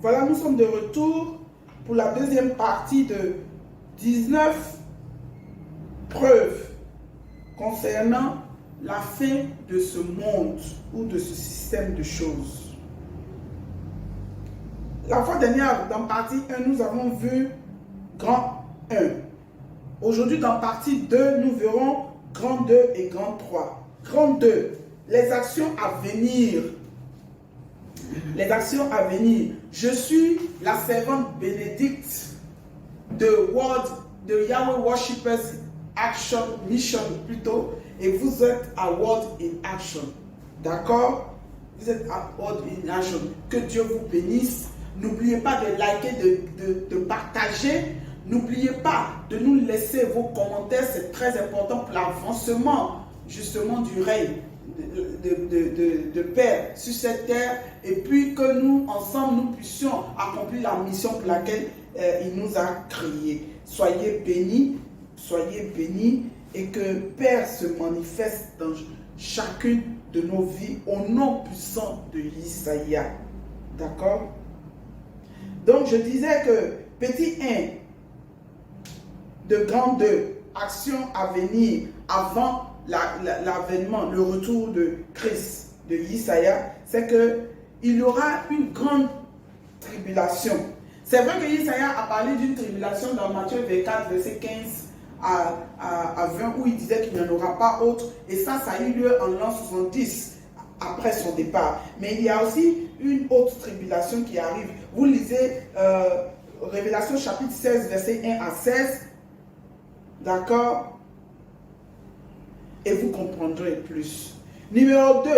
Voilà, nous sommes de retour pour la deuxième partie de 19 preuves concernant la fin de ce monde ou de ce système de choses. La fois dernière, dans partie 1, nous avons vu grand 1. Aujourd'hui, dans partie 2, nous verrons grand 2 et grand 3. Grand 2, les actions à venir. Les actions à venir. Je suis la servante bénédicte de Yahweh Worshippers Action Mission plutôt, et vous êtes à Word in Action. D'accord? Vous êtes à Word in Action. Que Dieu vous bénisse. N'oubliez pas de liker, de partager. N'oubliez pas de nous laisser vos commentaires. C'est très important pour l'avancement justement du règne de Père sur cette terre. Et puis que nous, ensemble, nous puissions accomplir la mission pour laquelle il nous a créés. Soyez bénis et que Père se manifeste dans chacune de nos vies au nom puissant de Isaïe. D'accord? Donc je disais que petit 1 de grand 2, action à venir avant l'avènement, le retour de Christ, de Isaïe, c'est qu'il y aura une grande tribulation. C'est vrai que Isaïe a parlé d'une tribulation dans Matthieu 24, verset 15 à 20, où il disait qu'il n'y en aura pas autre. Et ça a eu lieu en l'an 70, après son départ. Mais il y a aussi une autre tribulation qui arrive. Vous lisez Révélation chapitre 16, verset 1 à 16. D'accord? Et vous comprendrez plus. Numéro 2.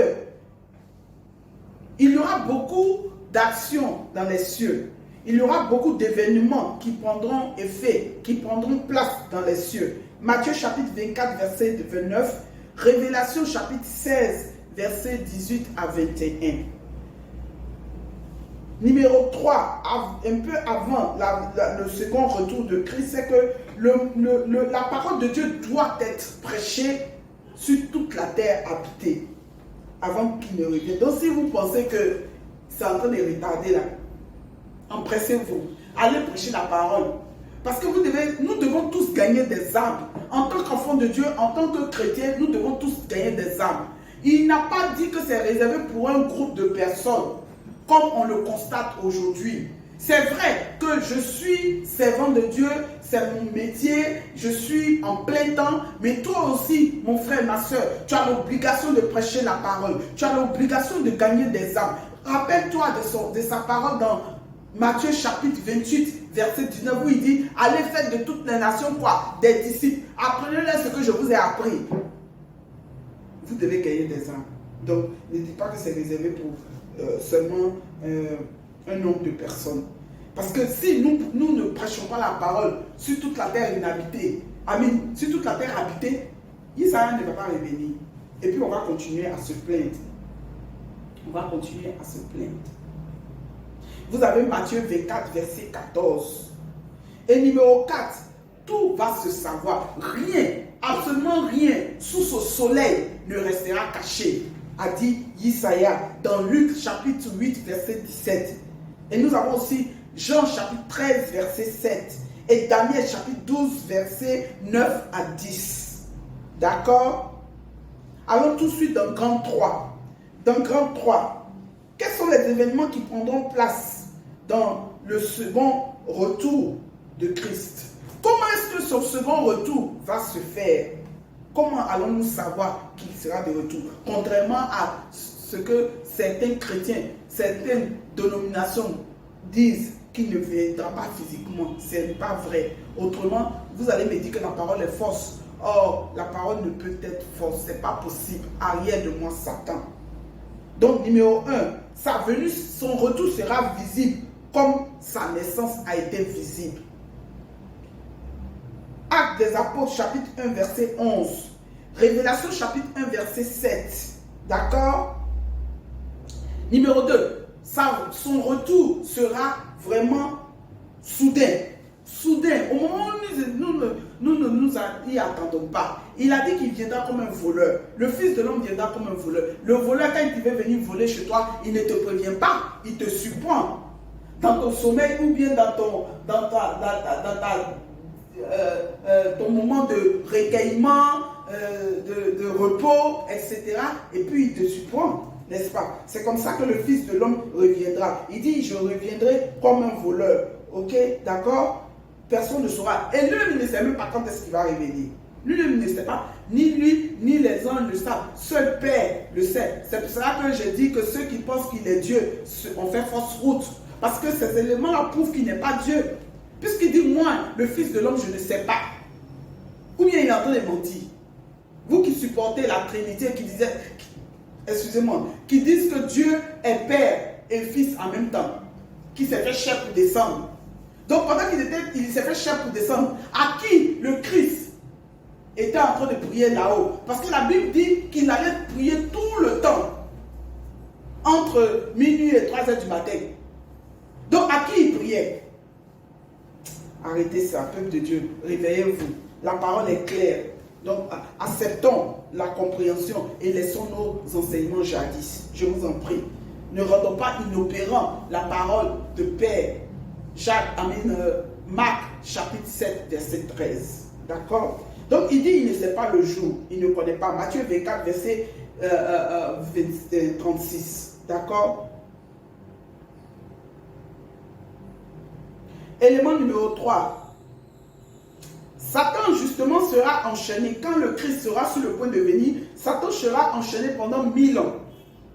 Il y aura beaucoup d'actions dans les cieux. Il y aura beaucoup d'événements qui prendront effet, qui prendront place dans les cieux. Matthieu chapitre 24, verset 29. Révélation chapitre 16, verset 18 à 21. Numéro 3, un peu avant le second retour de Christ, c'est que la parole de Dieu doit être prêchée sur toute la terre habitée avant qu'il ne revienne. Donc si vous pensez que c'est en train de retarder là, empressez-vous, allez prêcher la parole. Parce que nous devons tous gagner des âmes. En tant qu'enfants de Dieu, en tant que chrétiens, nous devons tous gagner des âmes. Il n'a pas dit que c'est réservé pour un groupe de personnes, comme on le constate aujourd'hui. C'est vrai que je suis servant de Dieu, c'est mon métier, je suis en plein temps, mais toi aussi, mon frère, ma soeur, tu as l'obligation de prêcher la parole, tu as l'obligation de gagner des âmes. Rappelle-toi de sa parole dans Matthieu chapitre 28, verset 19, où il dit, allez faire de toutes les nations quoi? Des disciples. Apprenez-leur ce que je vous ai appris. Vous devez gagner des âmes. Donc, ne dites pas que c'est réservé pour seulement un nombre de personnes. Parce que si nous ne prêchons pas la parole sur toute la terre inhabitée, sur toute la terre habitée, Isaïe ne va pas revenir. Et puis on va continuer à se plaindre. On va continuer à se plaindre. Vous avez Matthieu 24, verset 14. Et numéro 4, tout va se savoir. Rien, absolument rien, sous ce soleil ne restera caché, a dit Isaïe dans Luc chapitre 8, verset 17. Et nous avons aussi Jean chapitre 13, verset 7. Et Daniel chapitre 12, verset 9 à 10. D'accord? Allons tout de suite dans grand 3. Dans grand 3, quels sont les événements qui prendront place dans le second retour de Christ? Comment est-ce que ce second retour va se faire? Comment allons-nous savoir qu'il sera de retour? Contrairement à ce que certains chrétiens, certaines dénominations disent qu'il ne viendra pas physiquement. Ce n'est pas vrai. Autrement, vous allez me dire que la parole est fausse. Or, la parole ne peut être fausse. Ce n'est pas possible. Arrière de moi, Satan. Donc, numéro 1, sa venue, son retour sera visible comme sa naissance a été visible. Actes des Apôtres, chapitre 1, verset 11. Révélation, chapitre 1, verset 7. D'accord? Numéro 2. Son retour sera vraiment soudain. Soudain. Au moment où nous ne nous y attendons pas. Il a dit qu'il viendra comme un voleur. Le Fils de l'homme viendra comme un voleur. Le voleur, quand il veut venir voler chez toi, il ne te prévient pas. Il te surprend. dans ton sommeil ou bien dans ton moment de recueillement, de repos, etc. Et puis il te surprend, n'est-ce pas? C'est comme ça que le Fils de l'homme reviendra. Il dit, je reviendrai comme un voleur. Ok, d'accord? Personne ne saura. Et lui ne sait même pas quand est-ce qu'il va revenir. Lui ne sait pas, ni lui, ni les anges le savent. Seul Père le sait. C'est pour cela que je dis que ceux qui pensent qu'il est Dieu ont fait fausse route. Parce que ces éléments-là prouvent qu'il n'est pas Dieu. Puisqu'il dit, moi, le Fils de l'homme, je ne sais pas. Ou bien il est en train de mentir. Vous qui supportez la Trinité, qui disait, excusez-moi, qui disent que Dieu est Père et Fils en même temps, qui s'est fait chair pour descendre. Donc pendant qu'il s'est fait chair pour descendre, à qui le Christ était en train de prier là-haut? Parce que la Bible dit qu'il allait prier tout le temps, entre minuit et 3 heures du matin. Donc à qui il priait? Arrêtez ça, peuple de Dieu, réveillez-vous. La parole est claire. Donc acceptons la compréhension et laissons nos enseignements jadis. Je vous en prie. Ne rendons pas inopérant la parole de Père. Marc chapitre 7, verset 13. D'accord? Donc il dit, il ne sait pas le jour, il ne connaît pas. Matthieu 24, verset 36. D'accord? Élément numéro 3. Satan justement sera enchaîné. Quand le Christ sera sur le point de venir, Satan sera enchaîné pendant 1000 ans.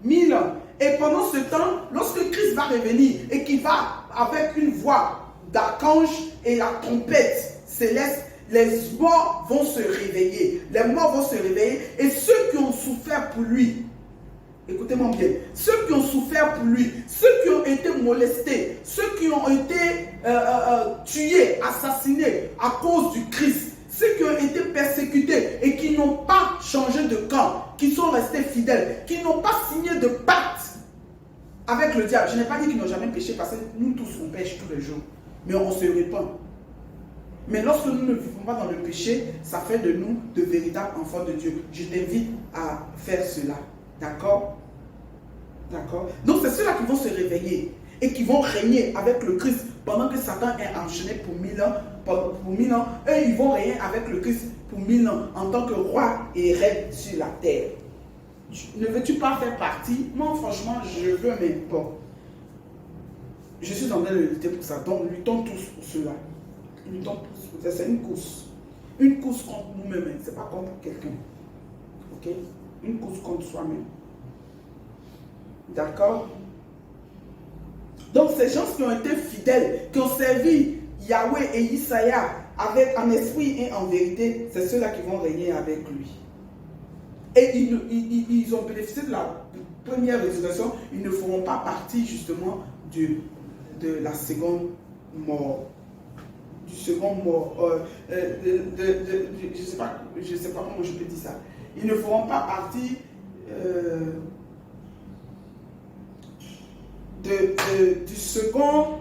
1000 ans. Et pendant ce temps, lorsque Christ va revenir et qu'il va avec une voix d'archange et la trompette céleste, les morts vont se réveiller. Les morts vont se réveiller. Et ceux qui ont souffert pour lui, écoutez-moi bien, ceux qui ont souffert pour lui, ceux qui ont été molestés, ceux qui ont été tués, assassinés à cause du Christ, ceux qui ont été persécutés et qui n'ont pas changé de camp, qui sont restés fidèles, qui n'ont pas signé de pacte avec le diable. Je n'ai pas dit qu'ils n'ont jamais péché parce que nous tous on pêche tous les jours, mais on se répand. Mais lorsque nous ne vivons pas dans le péché, ça fait de nous de véritables enfants de Dieu. Je t'invite à faire cela. D'accord? D'accord? Donc c'est ceux-là qui vont se réveiller et qui vont régner avec le Christ pendant que Satan est enchaîné pour 1000 ans. Pour 1000 ans, eux ils vont régner avec le Christ pour 1000 ans en tant que roi et reine sur la terre. Ne veux-tu pas faire partie? Moi franchement je veux même pas. Je suis en train de lutter pour ça. Donc luttons tous pour cela. Luttons tous pour ça. C'est une course. Une course contre nous-mêmes. Ce n'est pas contre quelqu'un. Ok? Une course contre soi-même. D'accord? Donc ces gens qui ont été fidèles, qui ont servi Yahweh et Isaïa avec en esprit et en vérité, c'est ceux-là qui vont régner avec lui. Et ils ont bénéficié de la première résurrection. Ils ne feront pas partie justement de la seconde mort. Du second mort. Je sais pas comment je peux dire ça. Ils ne feront pas partie du second,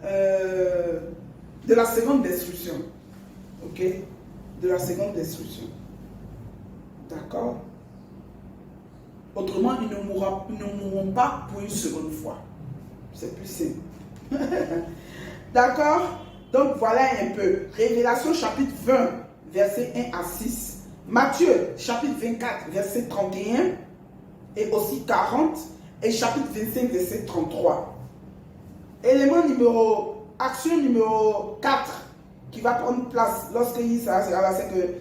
de la seconde destruction. Ok? De la seconde destruction. D'accord? Autrement, ils ne mourront pas pour une seconde fois. C'est plus simple. D'accord? Donc voilà un peu. Révélation chapitre 20, verset 1 à 6. Matthieu chapitre 24, verset 31 et aussi 40. Et chapitre 25, verset 33. Action numéro 4 qui va prendre place lorsque il sera là, c'est que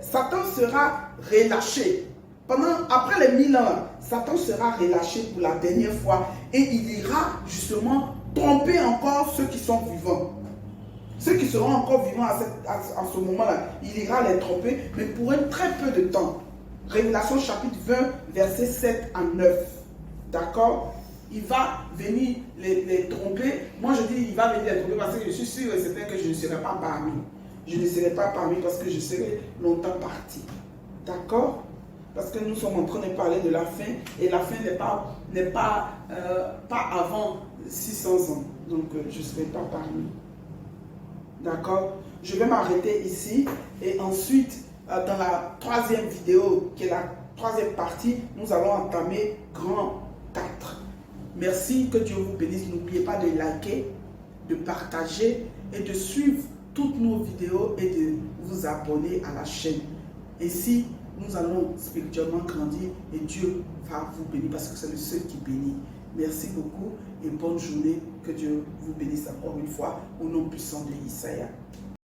Satan sera relâché. Après les 1000 ans, Satan sera relâché pour la dernière fois et il ira justement tromper encore ceux qui sont vivants. Ceux qui seront encore vivants à ce moment-là, il ira les tromper, mais pour un très peu de temps. Révélation chapitre 20, verset 7 à 9. D'accord? Il va venir les tromper. Moi je dis il va venir les tromper parce que je suis sûr et certain que je ne serai pas parmi. Je ne serai pas parmi parce que je serai longtemps parti. D'accord? Parce que nous sommes en train de parler de la fin et la fin n'est pas avant 600 ans. Donc je ne serai pas parmi. D'accord? Je vais m'arrêter ici et ensuite dans la troisième vidéo qui est la troisième partie, nous allons entamer grand 4. Merci, que Dieu vous bénisse. N'oubliez pas de liker, de partager et de suivre toutes nos vidéos et de vous abonner à la chaîne. Ainsi, nous allons spirituellement grandir et Dieu va vous bénir parce que c'est le seul qui bénit. Merci beaucoup et bonne journée. Que Dieu vous bénisse encore une fois au nom puissant de Isaïe.